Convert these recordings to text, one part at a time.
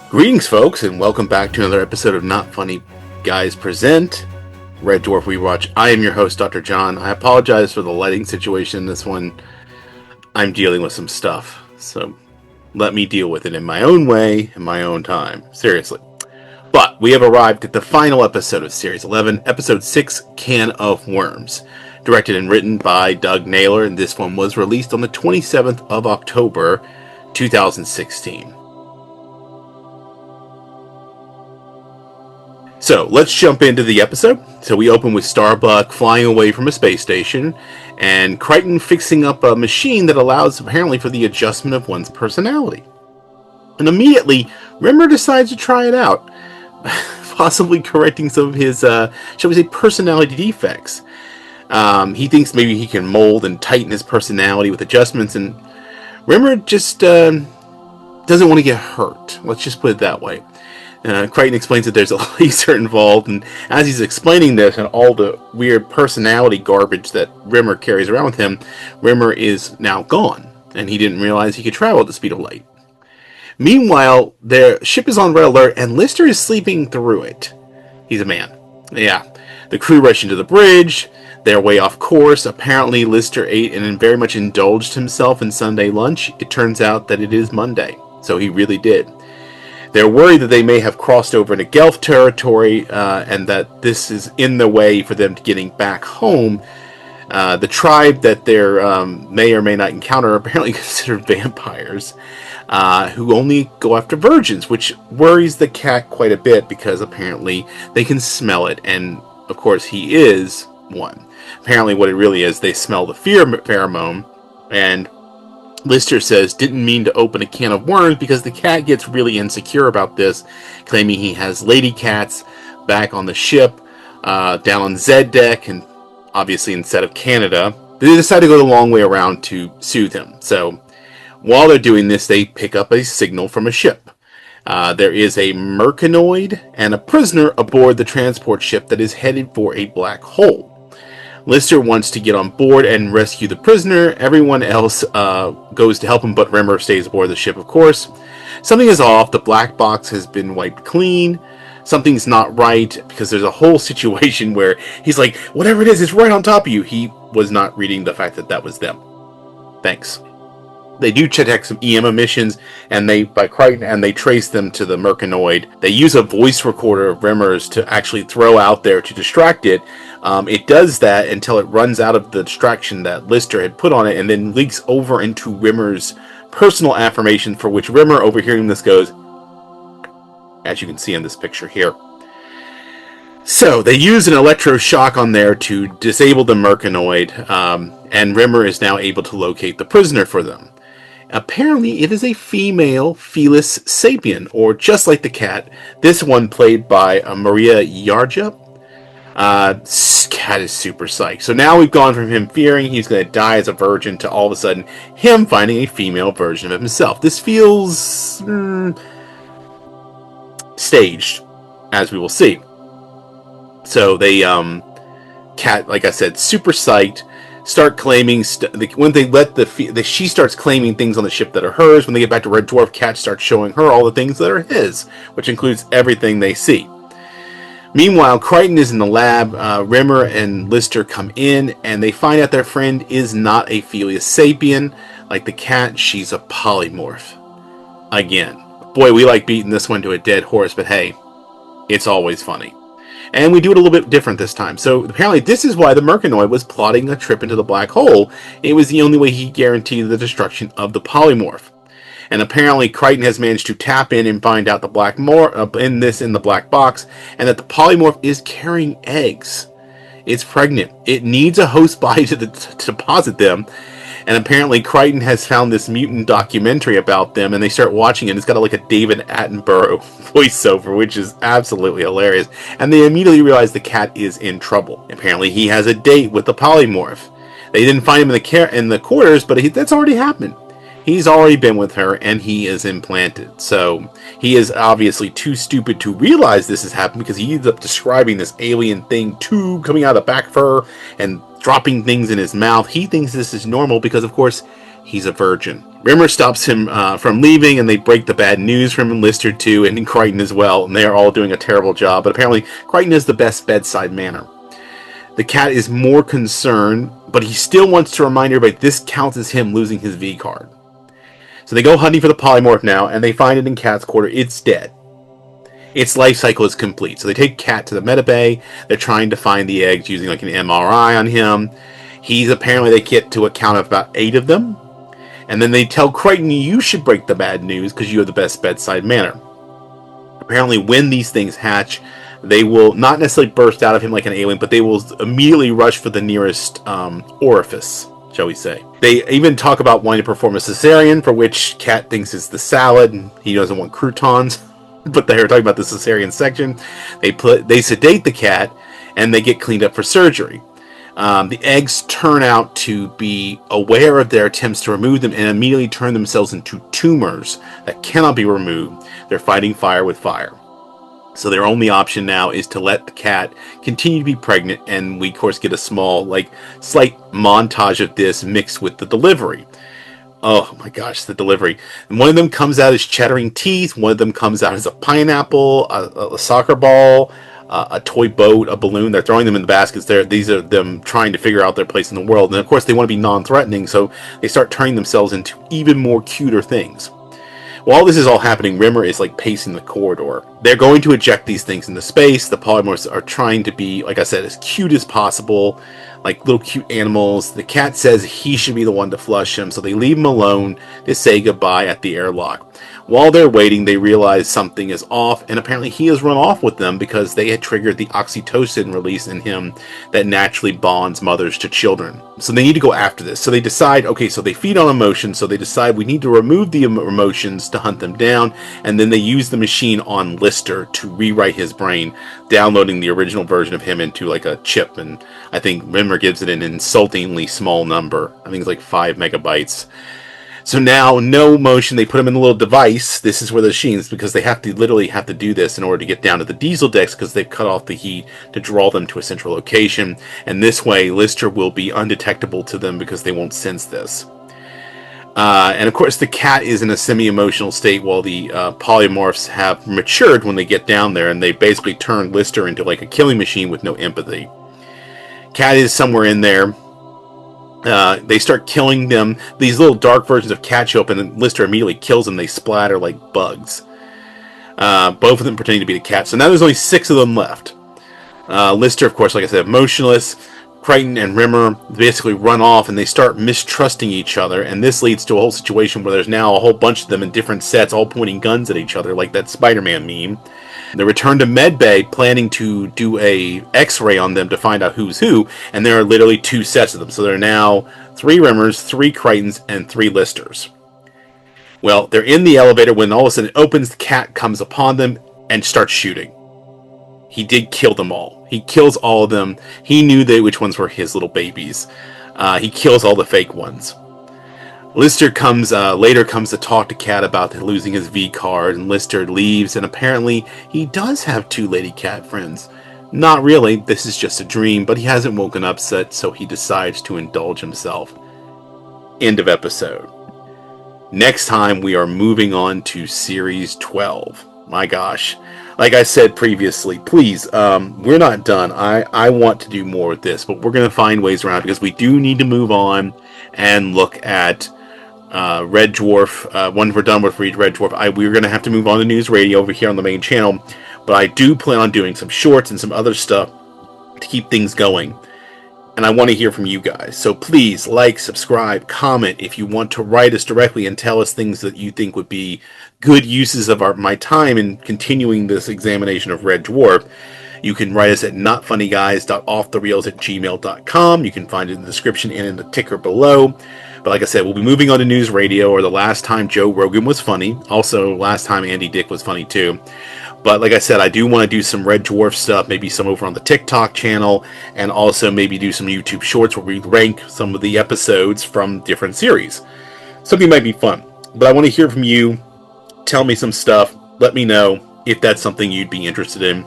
Greetings, folks, and welcome back to another episode of Not Funny Guys Present Red Dwarf Rewatch. I am your host, Dr. John. I apologize for the lighting situation in this one. I'm dealing with some stuff, so let me deal with it in my own way, in my own time. Seriously. But we have arrived at the final episode of Series 11, Episode 6, Can of Worms. Directed and written by Doug Naylor, and this one was released on the 27th of October, 2016. So, let's jump into the episode. So we open with Starbuck flying away from a space station, and Crichton fixing up a machine that allows, apparently, for the adjustment of one's personality. And immediately, Rimmer decides to try it out, possibly correcting some of his, shall we say, personality defects. He thinks maybe he can mold and tighten his personality with adjustments, and Rimmer just doesn't want to get hurt. Let's just put it that way. Crichton explains that there's a laser involved, and as he's explaining this and all the weird personality garbage that Rimmer carries around with him, Rimmer is now gone, and he didn't realize he could travel at the speed of light. Meanwhile, their ship is on red alert, and Lister is sleeping through it. He's a man. Yeah. The crew rush into the bridge. They're way off course. Apparently, Lister ate and very much indulged himself in Sunday lunch. It turns out that it is Monday, so he really did. They're worried that they may have crossed over into Gelf territory, and that this is in the way for them getting back home. The tribe that they may or may not encounter are apparently considered vampires, who only go after virgins, which worries the cat quite a bit because apparently they can smell it, and of course he is one. Apparently what it really is, they smell the fear pheromone, and Lister says didn't mean to open a can of worms because the cat gets really insecure about this, claiming he has lady cats back on the ship, down on Z deck, and obviously instead of Canada. They decide to go the long way around to soothe him. So while they're doing this, they pick up a signal from a ship. There is a mercanoid and a prisoner aboard the transport ship that is headed for a black hole. Lister wants to get on board and rescue the prisoner. Everyone else goes to help him, but Rimmer stays aboard the ship, of course. Something is off. The black box has been wiped clean. Something's not right, because there's a whole situation where he's like, whatever it is, it's right on top of you. He was not reading the fact that that was them. Thanks. They do check some EM emissions, and by Crichton, and they trace them to the mercanoid. They use a voice recorder of Rimmer's to actually throw out there to distract it. It does that until it runs out of the distraction that Lister had put on it, and then leaks over into Rimmer's personal affirmation, for which Rimmer, overhearing this, goes, as you can see in this picture here. So, they use an electroshock on there to disable the mercanoid, and Rimmer is now able to locate the prisoner for them. Apparently, it is a female Felis sapien, or just like the cat, this one played by Maria Yarja. Cat is super psyched. So now we've gone from him fearing he's going to die as a virgin to all of a sudden him finding a female version of himself. This feels staged, as we will see. So they, cat, like I said, super psyched. Start claiming when they let she starts claiming things on the ship that are hers. When they get back to Red Dwarf, Cat starts showing her all the things that are his, which includes everything they see. Meanwhile, Crichton is in the lab. Rimmer and Lister come in, and they find out their friend is not a Felis sapien like the cat. She's a polymorph. Again, boy, we like beating this one to a dead horse, but hey, it's always funny. And we do it a little bit different this time. So apparently this is why the mercanoid was plotting a trip into the black hole. It was the only way he guaranteed the destruction of the polymorph. And apparently Crichton has managed to tap in and find out the black in the black box, and that the polymorph is carrying eggs. It's pregnant. It needs a host body to deposit them. And apparently Crichton has found this mutant documentary about them, and they start watching it. It's got like a David Attenborough voiceover, which is absolutely hilarious. And they immediately realize the cat is in trouble. Apparently he has a date with the polymorph. They didn't find him in the quarters, but that's already happened. He's already been with her, and he is implanted. So he is obviously too stupid to realize this has happened, because he ends up describing this alien thing, tube coming out of the back fur and dropping things in his mouth. He thinks this is normal because, of course, he's a virgin. Rimmer stops him from leaving, and they break the bad news from him, Lister too, and Crichton as well, and they are all doing a terrible job, but apparently Crichton is the best bedside manner. The cat is more concerned, but he still wants to remind everybody this counts as him losing his V card. So they go hunting for the polymorph now, and they find it in Cat's quarter. It's dead. Its life cycle is complete. So they take Cat to the medibay. They're trying to find the eggs using like an MRI on him. They get to a count of about 8 of them. And then they tell Crichton, you should break the bad news because you have the best bedside manner. Apparently when these things hatch, they will not necessarily burst out of him like an alien, but they will immediately rush for the nearest orifice, shall we say. They even talk about wanting to perform a cesarean, for which Cat thinks is the salad, and he doesn't want croutons. But they're talking about the cesarean section. They sedate the cat, and they get cleaned up for surgery. The eggs turn out to be aware of their attempts to remove them and immediately turn themselves into tumors that cannot be removed. They're fighting fire with fire. So their only option now is to let the cat continue to be pregnant, and we of course get a small, slight montage of this mixed with the delivery. Oh my gosh, the delivery. And one of them comes out as chattering teeth, one of them comes out as a pineapple, a soccer ball, a toy boat, a balloon. They're throwing them in the baskets there. These are them trying to figure out their place in the world. And of course they want to be non-threatening, so they start turning themselves into even more cuter things. While this is all happening, Rimmer is pacing the corridor. They're going to eject these things into space. The polymorphs are trying to be, like I said, as cute as possible, like little cute animals. The cat says he should be the one to flush him, so they leave him alone to say goodbye at the airlock. While they're waiting, they realize something is off, and apparently he has run off with them because they had triggered the oxytocin release in him that naturally bonds mothers to children. So they need to go after this. So they decide, so they feed on emotions, so they decide we need to remove the emotions to hunt them down, and then they use the machine on Lister to rewrite his brain, downloading the original version of him into a chip, and I think Rimmer gives it an insultingly small number. I think it's 5 megabytes. So now, no motion, they put him in a little device. This is where the machines, because they literally have to do this in order to get down to the diesel decks, because they've cut off the heat to draw them to a central location. And this way, Lister will be undetectable to them because they won't sense this. And of course, the cat is in a semi-emotional state while the polymorphs have matured when they get down there, and they basically turn Lister into a killing machine with no empathy. Cat is somewhere in there. They start killing them. These little dark versions of Cat show up, and Lister immediately kills them. They splatter like bugs. Both of them pretending to be the cat. So now there's only 6 of them left. Lister, of course, like I said, emotionless. Crichton and Rimmer basically run off, and they start mistrusting each other. And this leads to a whole situation where there's now a whole bunch of them in different sets, all pointing guns at each other, like that Spider-Man meme. They return to Medbay, planning to do a X-ray on them to find out who's who, and there are literally 2 sets of them. So there are now 3 Rimmers, 3 Crichtons, and 3 Listers. Well, they're in the elevator when all of a sudden it opens, the cat comes upon them and starts shooting. He did kill them all. He kills all of them. He knew which ones were his little babies. He kills all the fake ones. Lister later comes to talk to Cat about losing his V card, and Lister leaves, and apparently he does have 2 lady cat friends. Not really, this is just a dream, but he hasn't woken up yet, so he decides to indulge himself. End of episode. Next time we are moving on to Series 12. My gosh. Like I said previously, please, we're not done. I want to do more with this, but we're going to find ways around, because we do need to move on and look at Red Dwarf. When we're done with Red Dwarf, we're going to have to move on to News Radio over here on the main channel, but I do plan on doing some shorts and some other stuff to keep things going, and I want to hear from you guys. So please subscribe, comment if you want to write us directly and tell us things that you think would be good uses of my time in continuing this examination of Red Dwarf. You can write us at notfunnyguys.offthereels@gmail.com. You can find it in the description and in the ticker below. But like I said, we'll be moving on to News Radio, or the last time Joe Rogan was funny. Also, last time Andy Dick was funny too. But like I said, I do want to do some Red Dwarf stuff, maybe some over on the TikTok channel, and also maybe do some YouTube shorts where we rank some of the episodes from different series. Something might be fun. But I want to hear from you. Tell me some stuff. Let me know if that's something you'd be interested in.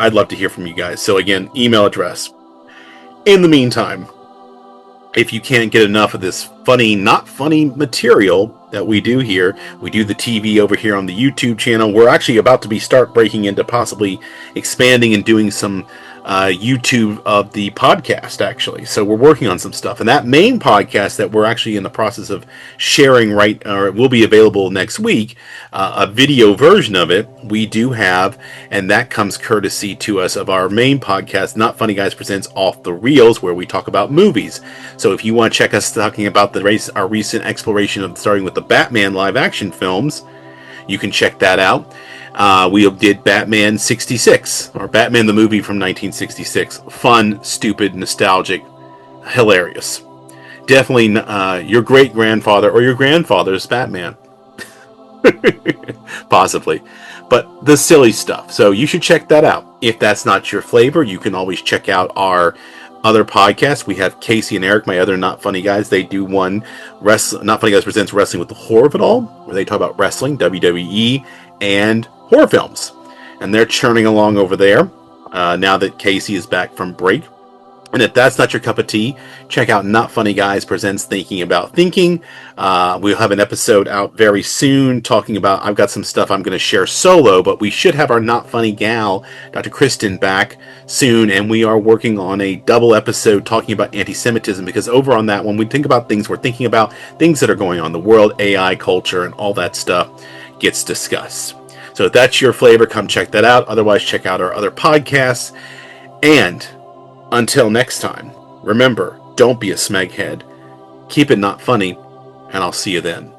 I'd love to hear from you guys. So again, email address. In the meantime, if you can't get enough of this funny, not funny material that we do here, we do the TV over here on the YouTube channel. We're actually about to start breaking into possibly expanding and doing some YouTube of the podcast, actually. So we're working on some stuff. And that main podcast that we're actually in the process of sharing or it will be available next week, a video version of it, we do have, and that comes courtesy to us of our main podcast, Not Funny Guys Presents Off the Reels, where we talk about movies. So if you want to check us talking about our recent exploration of starting with the Batman live action films, you can check that out. We did Batman 66, or Batman the movie from 1966. Fun, stupid, nostalgic, hilarious. Definitely your great-grandfather or your grandfather's Batman. Possibly. But the silly stuff. So you should check that out. If that's not your flavor, you can always check out our other podcasts. We have Casey and Eric, my other Not Funny Guys. They do one, Not Funny Guys Presents Wrestling with the Horror of It All, where they talk about wrestling, WWE, and horror films. And they're churning along over there now that Casey is back from break. And if that's not your cup of tea, check out Not Funny Guys Presents Thinking About Thinking. We'll have an episode out very soon talking about, I've got some stuff I'm going to share solo, but we should have our Not Funny gal, Dr. Kristen, back soon. And we are working on a double episode talking about anti-Semitism, because over on that, when we think about things, we're thinking about things that are going on in the world, AI, culture, and all that stuff gets discussed. So if that's your flavor, come check that out. Otherwise, check out our other podcasts. And until next time, remember, don't be a smeghead. Keep it not funny, and I'll see you then.